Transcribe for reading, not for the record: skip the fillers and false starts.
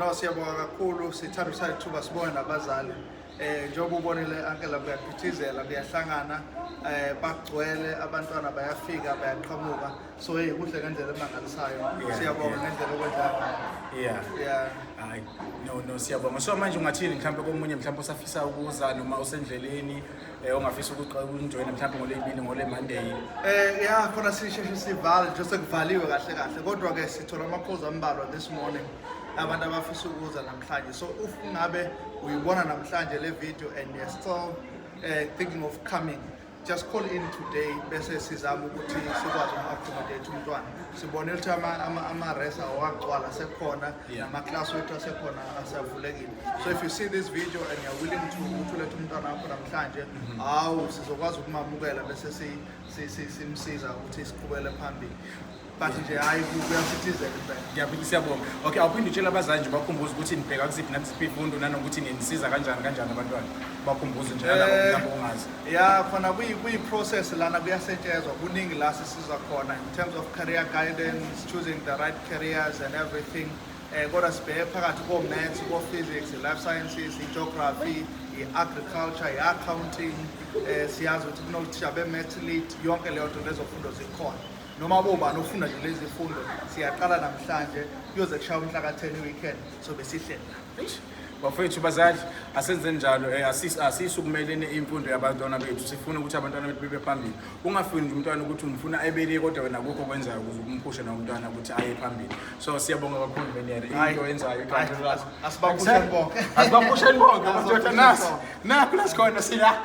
No, siyabonga kakhulu sithatha ithuba sibone nabazali. Njengoba ubonile Uncle kuyaphithizela kuyahlangana bagcwele abantwana bayafika bayaqhamuka so kuhle ngendlela emangalisayo siyabonga ngendlela okwenza hayi no siyabonga so manje ungathini mhlawumbe komunye mhlawumbe osafisa ukuza noma usendleleni ongafisa ukujoyina mhlawumbe ngolebili ngole Monday khona sisheshe sivale nje sekuvaliwe kahle kodwa ke sithola amaphuzu ambalwa this morning abantu abafisa ukuza namhlanje so if ungabe uyibona namhlanje le video and you're still thinking of coming, just call in today bese sizama ukuthi sikwazi uku-accommodate umntwana sibone ukuthi ama-resa awagcwala sekhona nama-class wethu asekhona asavulekile so if you see this video and you're willing to uletha umntwana wakho namhlanje sizokwazi ukumamukela bese simsiza ukuthi siqhubele phambili but nje hayi kuyasithizela impela siyabonga. Okay, awuphinde utshela abazali nje bakhumbuze ukuthi nibheka kusiphi nakusiphi ifundo nanokuthi nisiza kanjani abantwana bakhumbuze nje nalabo ongazi khona kuyi-process lana kuyasetshenzwa kuningi la sisiza khona in terms of career guidance, choosing the right careers and everything kodwa sibheke phakathi ko-maths, ko-physics, life sciences, i-geography, i-agriculture, i-accounting siyazi ukuthi kunothisha be-maths lead yonke leyo nto lezo fundo zikhona noma boba nofunda nje lezi fundo siyaqala namhlanje kuyoze kushaya umhla ka-10 weekend so besihlela bafethu bazali asenze njalo asisukumelene imfundo yabantwana bethu sifuna ukuthi abantwana bethu bebe phambili ungafuni nje umntwana ukuthi umfuna ebele kodwa wena akukho kwenzayo ukuze umphushe nomntwana ukuthi aye phambili so siyabonga kakhulu Benere into yenzayo asibaphusheni bonke asibaphusheni bonke amadoda nasi nakho lasikhona sila